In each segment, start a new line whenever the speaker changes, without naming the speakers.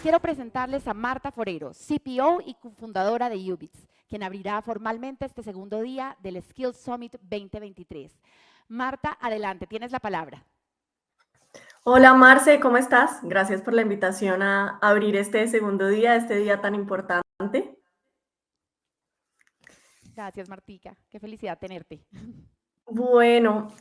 quiero presentarles a Marta Forero, CPO y cofundadora de Ubits, quien abrirá formalmente este segundo día del Skills Summit 2023. Marta, adelante, tienes la palabra.
Hola Marce, ¿cómo estás? Gracias por la invitación a abrir este segundo día, este día tan importante.
Gracias, Martica. Qué felicidad tenerte.
Bueno,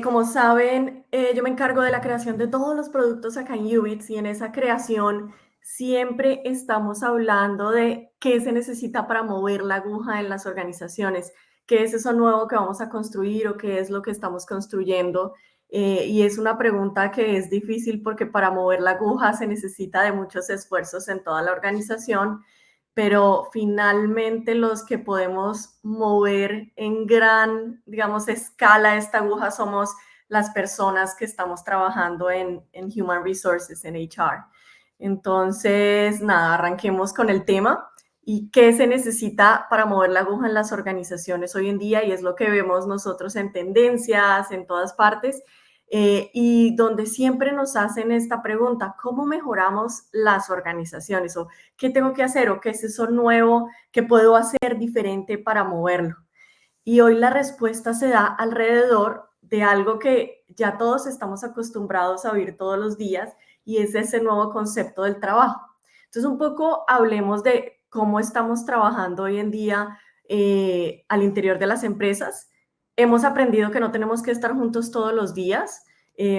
como saben, yo me encargo de la creación de todos los productos acá en Ubits y en esa creación siempre estamos hablando de qué se necesita para mover la aguja en las organizaciones, qué es eso nuevo que vamos a construir o qué es lo que estamos construyendo. Y es una pregunta que es difícil porque para mover la aguja se necesita de muchos esfuerzos en toda la organización, pero finalmente los que podemos mover en gran, digamos, escala esta aguja somos las personas que estamos trabajando en Human Resources, en HR. Entonces, nada, arranquemos con el tema y qué se necesita para mover la aguja en las organizaciones hoy en día, y es lo que vemos nosotros en tendencias, en todas partes, y donde siempre nos hacen esta pregunta: ¿cómo mejoramos las organizaciones? ¿O qué tengo que hacer? ¿O qué es eso nuevo que puedo hacer diferente para moverlo? Y hoy la respuesta se da alrededor de algo que ya todos estamos acostumbrados a oír todos los días, y es ese nuevo concepto del trabajo. Entonces, un poco hablemos de cómo estamos trabajando hoy en día al interior de las empresas. Hemos aprendido que no tenemos que estar juntos todos los días,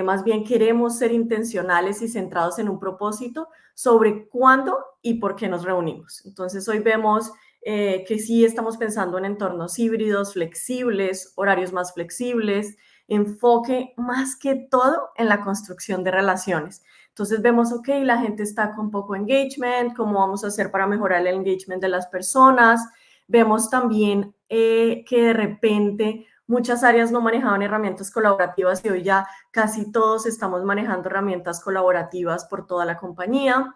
más bien queremos ser intencionales y centrados en un propósito sobre cuándo y por qué nos reunimos. Entonces, hoy vemos que sí estamos pensando en entornos híbridos, flexibles, horarios más flexibles, enfoque más que todo en la construcción de relaciones. Entonces vemos, ok, la gente está con poco engagement, ¿cómo vamos a hacer para mejorar el engagement de las personas? Vemos también que de repente muchas áreas no manejaban herramientas colaborativas y hoy ya casi todos estamos manejando herramientas colaborativas por toda la compañía.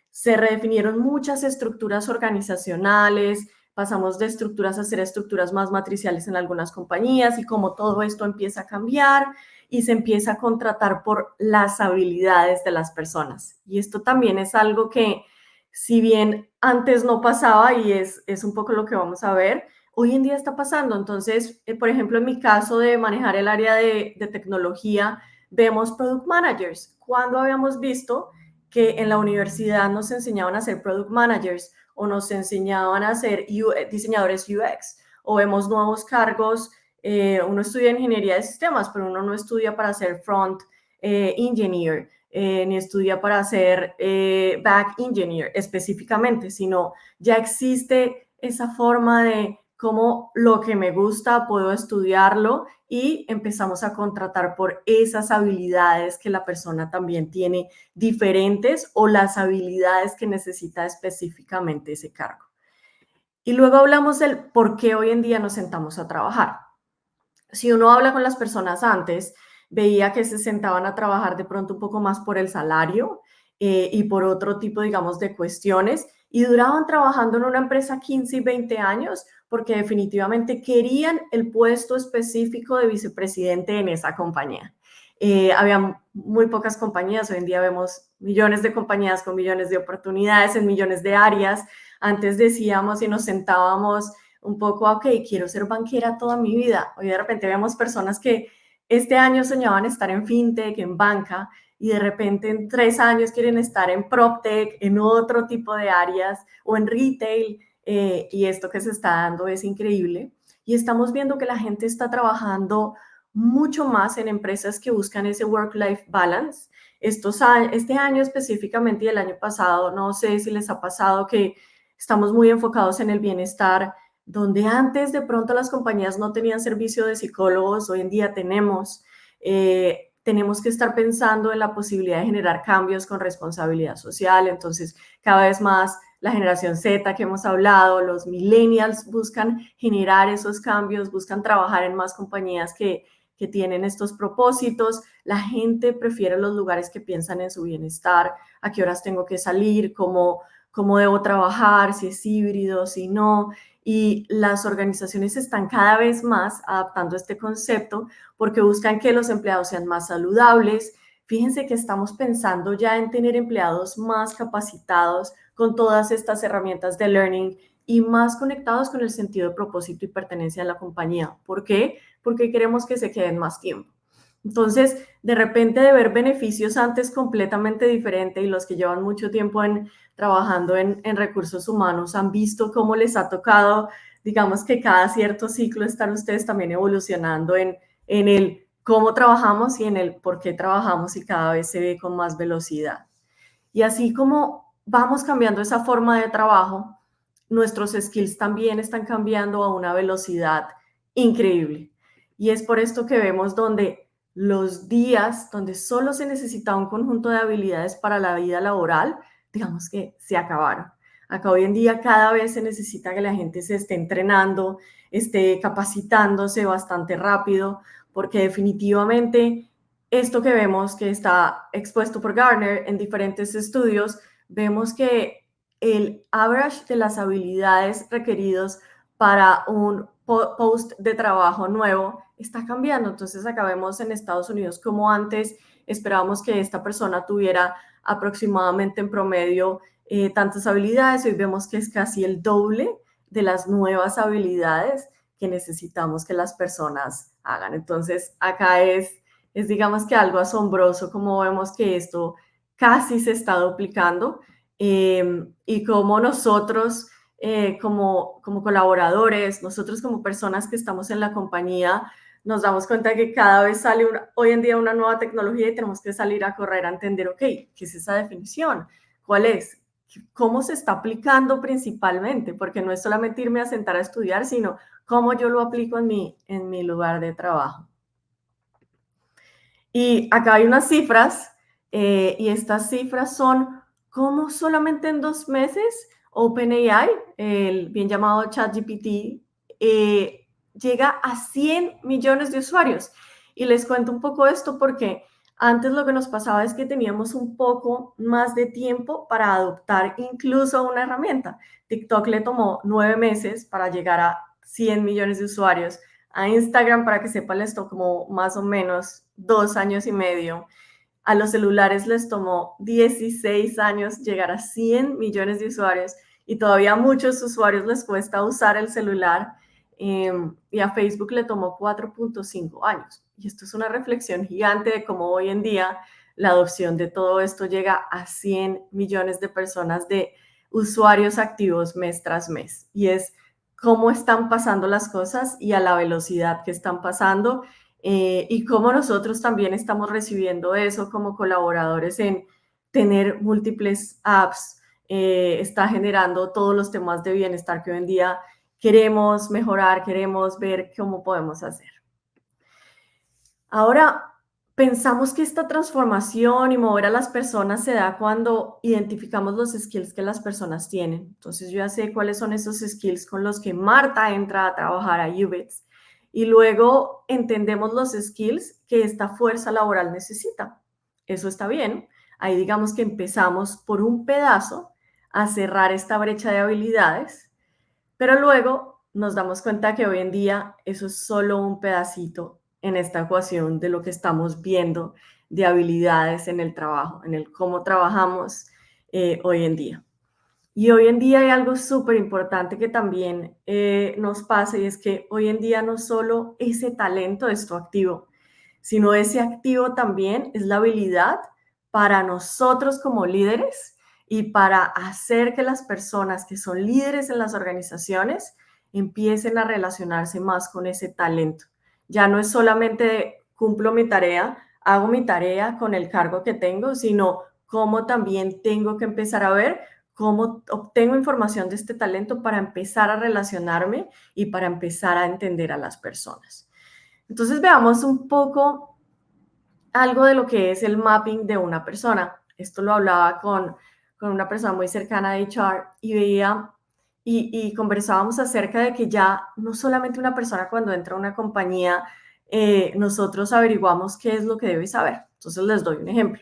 Se redefinieron muchas estructuras organizacionales, pasamos de estructuras a ser estructuras más matriciales en algunas compañías, y como todo esto empieza a cambiar y se empieza a contratar por las habilidades de las personas. Y esto también es algo que, si bien antes no pasaba, y es un poco lo que vamos a ver, hoy en día está pasando. Entonces, por ejemplo, en mi caso de manejar el área de tecnología, vemos product managers. ¿Cuándo habíamos visto que en la universidad nos enseñaban a ser product managers o nos enseñaban a ser diseñadores UX? O vemos nuevos cargos, uno estudia ingeniería de sistemas, pero uno no estudia para ser front engineer, ni estudia para ser back engineer específicamente, sino ya existe esa forma de cómo lo que me gusta puedo estudiarlo, y empezamos a contratar por esas habilidades que la persona también tiene diferentes, o las habilidades que necesita específicamente ese cargo. Y luego hablamos del por qué hoy en día nos sentamos a trabajar. Si uno habla con las personas antes, veía que se sentaban a trabajar de pronto un poco más por el salario y por otro tipo, digamos, de cuestiones, y duraban trabajando en una empresa 15 y 20 años porque definitivamente querían el puesto específico de vicepresidente en esa compañía. Había muy pocas compañías, hoy en día vemos millones de compañías con millones de oportunidades en millones de áreas. Antes decíamos y nos sentábamos un poco, ok, quiero ser banquera toda mi vida. Hoy de repente vemos personas que este año soñaban estar en fintech, en banca, y de repente en 3 años quieren estar en proptech, en otro tipo de áreas, o en retail, y esto que se está dando es increíble. Y estamos viendo que la gente está trabajando mucho más en empresas que buscan ese work-life balance. Este año específicamente y el año pasado, no sé si les ha pasado que estamos muy enfocados en el bienestar, donde antes de pronto las compañías no tenían servicio de psicólogos, hoy en día tenemos que estar pensando en la posibilidad de generar cambios con responsabilidad social. Entonces, cada vez más la generación Z que hemos hablado, los millennials buscan generar esos cambios, buscan trabajar en más compañías que tienen estos propósitos. La gente prefiere los lugares que piensan en su bienestar, a qué horas tengo que salir, cómo debo trabajar, si es híbrido, si no. Y las organizaciones están cada vez más adaptando este concepto porque buscan que los empleados sean más saludables, fíjense que estamos pensando ya en tener empleados más capacitados con todas estas herramientas de learning y más conectados con el sentido de propósito y pertenencia de la compañía. ¿Por qué? Porque queremos que se queden más tiempo. Entonces, de repente de ver beneficios antes completamente diferente y los que llevan mucho tiempo trabajando en recursos humanos han visto cómo les ha tocado, digamos que cada cierto ciclo están ustedes también evolucionando en el cómo trabajamos y en el por qué trabajamos y cada vez se ve con más velocidad. Y así como vamos cambiando esa forma de trabajo, nuestros skills también están cambiando a una velocidad increíble. Y es por esto que vemos donde los días donde solo se necesita un conjunto de habilidades para la vida laboral, digamos que se acabaron. Acá hoy en día cada vez se necesita que la gente se esté entrenando, esté capacitándose bastante rápido, porque definitivamente esto que vemos que está expuesto por Gartner en diferentes estudios, vemos que el average de las habilidades requeridos para un post de trabajo nuevo está cambiando. Entonces acá vemos en Estados Unidos como antes esperábamos que esta persona tuviera aproximadamente en promedio tantas habilidades, hoy vemos que es casi el doble de las nuevas habilidades que necesitamos que las personas hagan. Entonces acá es digamos que algo asombroso como vemos que esto casi se está duplicando y como nosotros como colaboradores, nosotros como personas que estamos en la compañía, nos damos cuenta que cada vez sale hoy en día una nueva tecnología y tenemos que salir a correr a entender, ok, ¿qué es esa definición? ¿Cuál es? ¿Cómo se está aplicando principalmente? Porque no es solamente irme a sentar a estudiar, sino cómo yo lo aplico en mi lugar de trabajo. Y acá hay unas cifras, y estas cifras son cómo solamente en 2 meses OpenAI, el bien llamado ChatGPT, llega a 100 millones de usuarios. Y les cuento un poco esto porque antes lo que nos pasaba es que teníamos un poco más de tiempo para adoptar incluso una herramienta. TikTok le tomó 9 meses para llegar a 100 millones de usuarios. A Instagram, para que sepan, les tomó más o menos 2 años y medio. A los celulares les tomó 16 años llegar a 100 millones de usuarios y todavía a muchos usuarios les cuesta usar el celular y a Facebook le tomó 4.5 años. Y esto es una reflexión gigante de cómo hoy en día la adopción de todo esto llega a 100 millones de personas de usuarios activos mes tras mes. Y es cómo están pasando las cosas y a la velocidad que están pasando y cómo nosotros también estamos recibiendo eso como colaboradores en tener múltiples apps, está generando todos los temas de bienestar que hoy en día queremos mejorar, queremos ver cómo podemos hacer. Ahora, pensamos que esta transformación y mover a las personas se da cuando identificamos los skills que las personas tienen. Entonces, yo ya sé cuáles son esos skills con los que Marta entra a trabajar a UBITS y luego entendemos los skills que esta fuerza laboral necesita. Eso está bien. Ahí digamos que empezamos por un pedazo a cerrar esta brecha de habilidades, pero luego nos damos cuenta que hoy en día eso es solo un pedacito en esta ecuación de lo que estamos viendo de habilidades en el trabajo, en el cómo trabajamos hoy en día. Y hoy en día hay algo súper importante que también nos pasa y es que hoy en día no solo ese talento es tu activo, sino ese activo también es la habilidad para nosotros como líderes y para hacer que las personas que son líderes en las organizaciones empiecen a relacionarse más con ese talento. Ya no es solamente cumplo mi tarea, hago mi tarea con el cargo que tengo, sino cómo también tengo que empezar a ver cómo obtengo información de este talento para empezar a relacionarme y para empezar a entender a las personas. Entonces veamos un poco algo de lo que es el mapping de una persona. Esto lo hablaba con una persona muy cercana de HR y veía y conversábamos acerca de que ya no solamente una persona cuando entra a una compañía, nosotros averiguamos qué es lo que debe saber. Entonces les doy un ejemplo.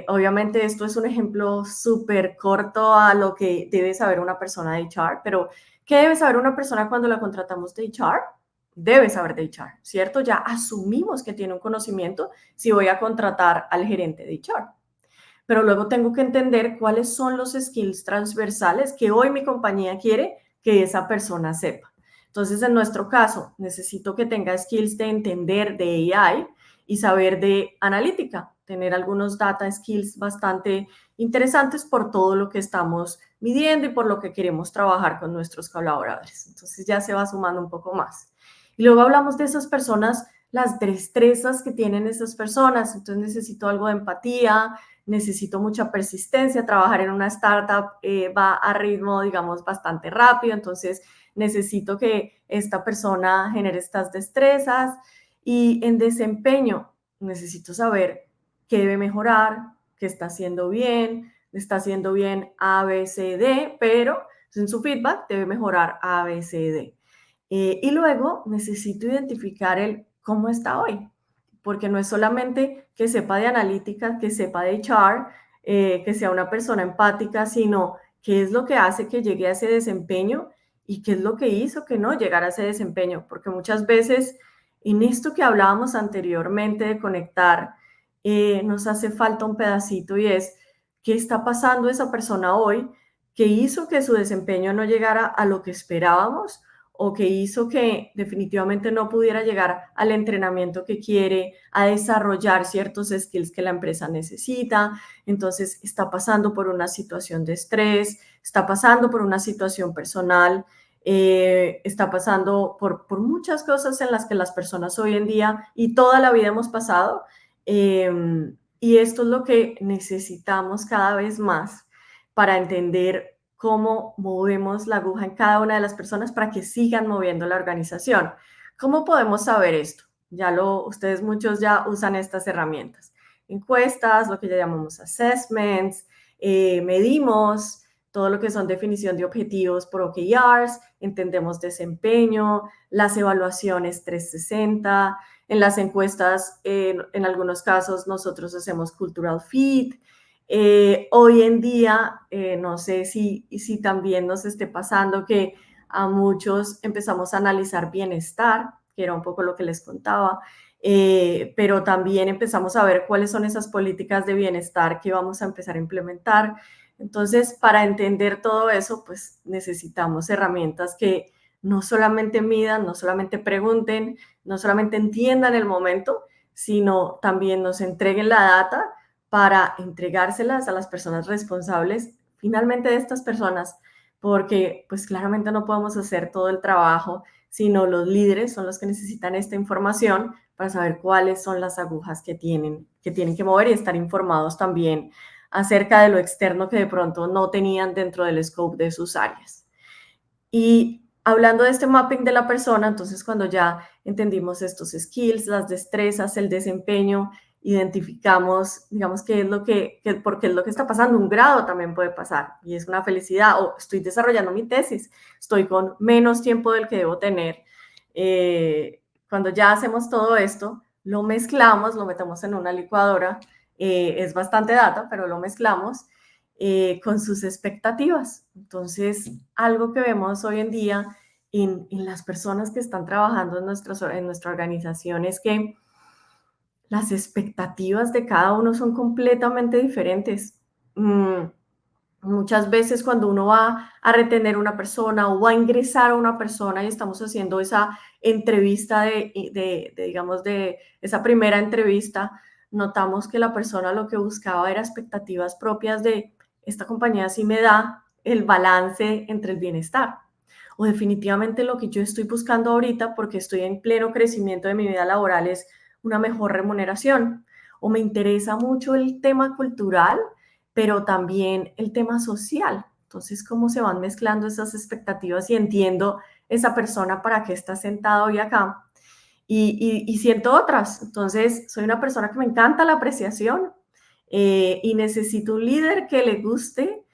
Obviamente esto es un ejemplo súper corto a lo que debe saber una persona de HR, pero ¿qué debe saber una persona cuando la contratamos de HR? debe saber de HR, ¿cierto? Ya asumimos que tiene un conocimiento si voy a contratar al gerente de HR. Pero luego tengo que entender cuáles son los skills transversales que hoy mi compañía quiere que esa persona sepa. Entonces, en nuestro caso, necesito que tenga skills de entender de AI y saber de analítica, tener algunos data skills bastante interesantes por todo lo que estamos midiendo y por lo que queremos trabajar con nuestros colaboradores. Entonces ya se va sumando un poco más. Y luego hablamos de esas personas, las destrezas que tienen esas personas. Entonces necesito algo de empatía, necesito mucha persistencia, trabajar en una startup va a ritmo, digamos, bastante rápido, entonces necesito que esta persona genere estas destrezas y en desempeño necesito saber qué debe mejorar, qué está haciendo bien A, B, C, D, pero en su feedback debe mejorar A, B, C, D. Y luego necesito identificar el cómo está hoy, porque no es solamente que sepa de analítica, que sepa de HR, que sea una persona empática, sino qué es lo que hace que llegue a ese desempeño y qué es lo que hizo que no llegara a ese desempeño, porque muchas veces en esto que hablábamos anteriormente de conectar, nos hace falta un pedacito y es qué está pasando esa persona hoy que hizo que su desempeño no llegara a lo que esperábamos o que hizo que definitivamente no pudiera llegar al entrenamiento que quiere, a desarrollar ciertos skills que la empresa necesita. Entonces está pasando por una situación de estrés, está pasando por una situación personal, está pasando por muchas cosas en las que las personas hoy en día y toda la vida hemos pasado. Y esto es lo que necesitamos cada vez más para entender cómo movemos la aguja en cada una de las personas para que sigan moviendo la organización. ¿Cómo podemos saber esto? Ustedes muchos ya usan estas herramientas. Encuestas, lo que ya llamamos assessments, medimos todo lo que son definición de objetivos por OKRs, entendemos desempeño, las evaluaciones 360, en las encuestas, en algunos casos nosotros hacemos cultural fit. Hoy en día, no sé si también nos esté pasando que a muchos empezamos a analizar bienestar, que era un poco lo que les contaba, pero también empezamos a ver cuáles son esas políticas de bienestar que vamos a empezar a implementar. Entonces, para entender todo eso, pues necesitamos herramientas que no solamente midan, no solamente pregunten, no solamente entiendan el momento, sino también nos entreguen la data para entregárselas a las personas responsables finalmente de estas personas, porque pues claramente no podemos hacer todo el trabajo, sino los líderes son los que necesitan esta información para saber cuáles son las agujas que tienen que mover y estar informados también acerca de lo externo que de pronto no tenían dentro del scope de sus áreas. Y hablando de este mapping de la persona, entonces cuando ya entendimos estos skills, las destrezas, el desempeño, identificamos, digamos, porque es lo que está pasando, un grado también puede pasar y es una felicidad, o estoy desarrollando mi tesis, estoy con menos tiempo del que debo tener. Cuando ya hacemos todo esto, lo mezclamos, lo metemos en una licuadora, es bastante data, pero lo mezclamos con sus expectativas. Entonces, algo que vemos hoy en día en las personas que están trabajando en nuestra organización es que las expectativas de cada uno son completamente diferentes. Muchas veces cuando uno va a retener una persona o va a ingresar a una persona y estamos haciendo esa entrevista digamos, de esa primera entrevista, notamos que la persona lo que buscaba era expectativas propias de esta compañía sí me da el balance entre el bienestar. O definitivamente lo que yo estoy buscando ahorita porque estoy en pleno crecimiento de mi vida laboral es una mejor remuneración. O me interesa mucho el tema cultural, pero también el tema social. Entonces, cómo se van mezclando esas expectativas y entiendo esa persona para qué está sentado hoy acá y siento otras. Entonces, soy una persona que me encanta la apreciación y necesito un líder que le guste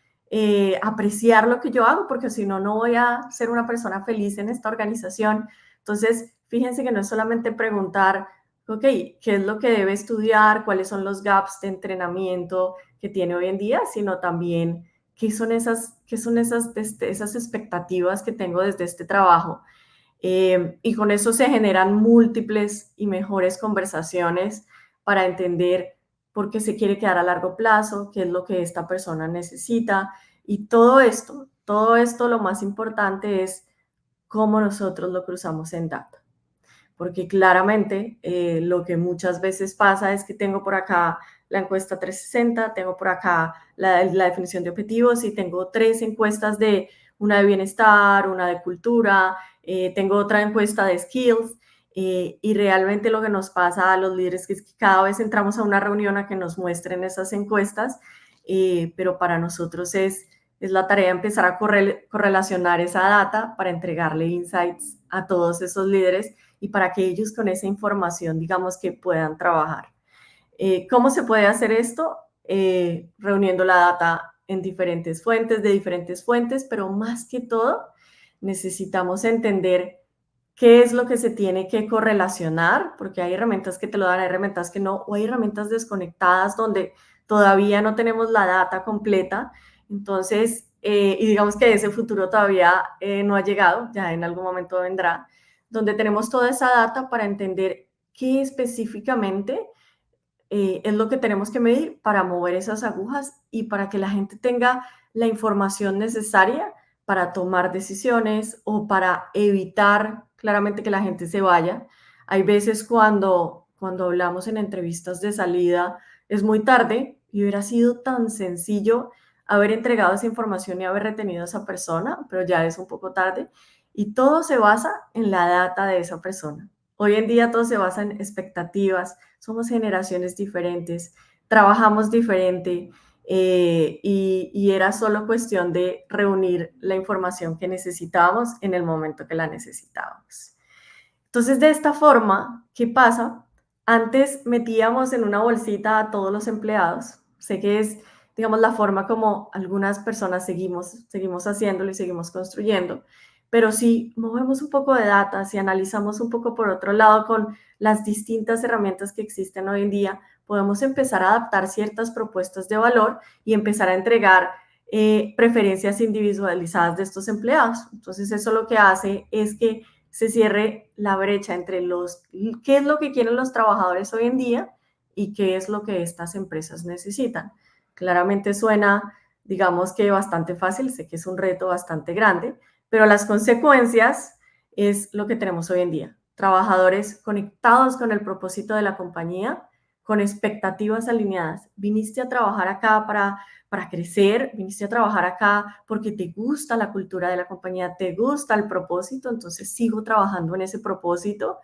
apreciar lo que yo hago, porque si no, no voy a ser una persona feliz en esta organización. Entonces, fíjense que no es solamente preguntar, ok, ¿qué es lo que debe estudiar? ¿Cuáles son los gaps de entrenamiento que tiene hoy en día? Sino también esas expectativas que tengo desde este trabajo y con eso se generan múltiples y mejores conversaciones para entender por qué se quiere quedar a largo plazo, qué es lo que esta persona necesita y todo esto lo más importante es cómo nosotros lo cruzamos en data. Porque claramente lo que muchas veces pasa es que tengo por acá la encuesta 360, tengo por acá la definición de objetivos y tengo 3 encuestas de una de bienestar, una de cultura, tengo otra encuesta de skills y realmente lo que nos pasa a los líderes es que cada vez entramos a una reunión a que nos muestren esas encuestas, pero para nosotros es la tarea empezar a correlacionar esa data para entregarle insights a todos esos líderes y para que ellos con esa información, digamos, que puedan trabajar. ¿Cómo se puede hacer esto? Reuniendo la data en diferentes fuentes, de diferentes fuentes, pero más que todo necesitamos entender qué es lo que se tiene que correlacionar, porque hay herramientas que te lo dan, hay herramientas que no, o hay herramientas desconectadas donde todavía no tenemos la data completa. Entonces, y digamos que ese futuro todavía no ha llegado, ya en algún momento vendrá, donde tenemos toda esa data para entender qué específicamente es lo que tenemos que medir para mover esas agujas y para que la gente tenga la información necesaria para tomar decisiones o para evitar claramente que la gente se vaya. Hay veces cuando hablamos en entrevistas de salida es muy tarde y hubiera sido tan sencillo haber entregado esa información y haber retenido a esa persona, pero ya es un poco tarde y todo se basa en la data de esa persona. Hoy en día todo se basa en expectativas, somos generaciones diferentes, trabajamos diferente y era solo cuestión de reunir la información que necesitábamos en el momento que la necesitábamos. Entonces, de esta forma, ¿qué pasa? Antes metíamos en una bolsita a todos los empleados. Sé que es, digamos, la forma como algunas personas seguimos haciéndolo y seguimos construyendo. Pero si movemos un poco de data, si analizamos un poco por otro lado con las distintas herramientas que existen hoy en día, podemos empezar a adaptar ciertas propuestas de valor y empezar a entregar preferencias individualizadas de estos empleados. Entonces, eso lo que hace es que se cierre la brecha entre qué es lo que quieren los trabajadores hoy en día y qué es lo que estas empresas necesitan. Claramente suena, digamos que bastante fácil, sé que es un reto bastante grande, pero las consecuencias es lo que tenemos hoy en día. Trabajadores conectados con el propósito de la compañía, con expectativas alineadas. Viniste a trabajar acá para crecer, viniste a trabajar acá porque te gusta la cultura de la compañía, te gusta el propósito, entonces sigo trabajando en ese propósito.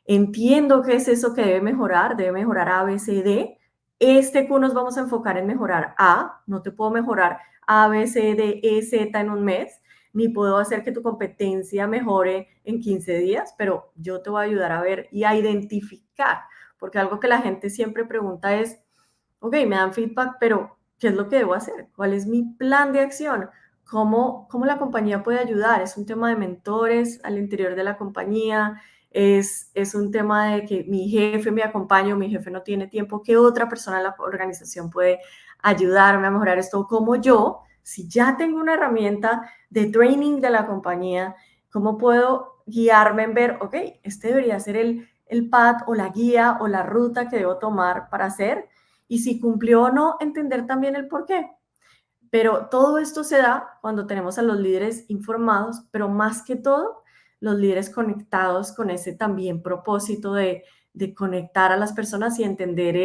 Entiendo qué es eso que debe mejorar A, B, C, D. Este Q nos vamos a enfocar en mejorar A, no te puedo mejorar A, B, C, D, E, Z en un mes, ni puedo hacer que tu competencia mejore en 15 días, pero yo te voy a ayudar a ver y a identificar, porque algo que la gente siempre pregunta es, ok, me dan feedback, pero ¿qué es lo que debo hacer? ¿Cuál es mi plan de acción? ¿Cómo la compañía puede ayudar? Es un tema de mentores al interior de la compañía, es un tema de que mi jefe me acompaña, mi jefe no tiene tiempo, ¿qué otra persona en la organización puede ayudarme a mejorar esto? Como yo, si ya tengo una herramienta de training de la compañía, ¿cómo puedo guiarme en ver, ok, este debería ser el path o la guía o la ruta que debo tomar para hacer? Y si cumplió o no, entender también el por qué. Pero todo esto se da cuando tenemos a los líderes informados, pero más que todo, los líderes conectados con ese también propósito de conectar a las personas y entender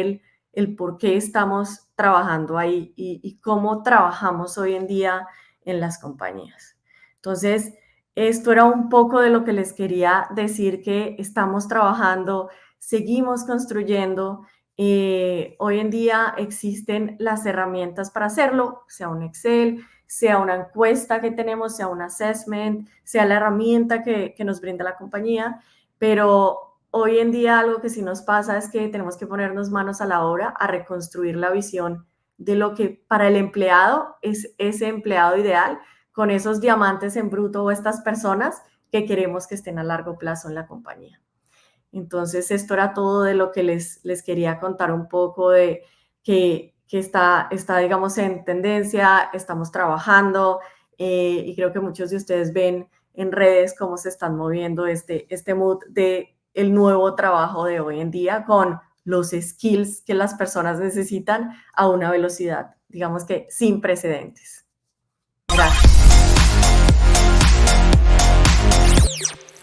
el por qué estamos trabajando ahí y cómo trabajamos hoy en día en las compañías. Entonces, esto era un poco de lo que les quería decir, que estamos trabajando, seguimos construyendo. Hoy en día existen las herramientas para hacerlo, sea un Excel, sea una encuesta que tenemos, sea un assessment, sea la herramienta que nos brinda la compañía, pero hoy en día algo que sí nos pasa es que tenemos que ponernos manos a la obra a reconstruir la visión de lo que para el empleado es ese empleado ideal, con esos diamantes en bruto o estas personas que queremos que estén a largo plazo en la compañía. Entonces, esto era todo de lo que les quería contar un poco de que está, digamos, en tendencia, estamos trabajando y creo que muchos de ustedes ven en redes cómo se están moviendo este mood de el nuevo trabajo de hoy en día con los skills que las personas necesitan a una velocidad, digamos que sin precedentes.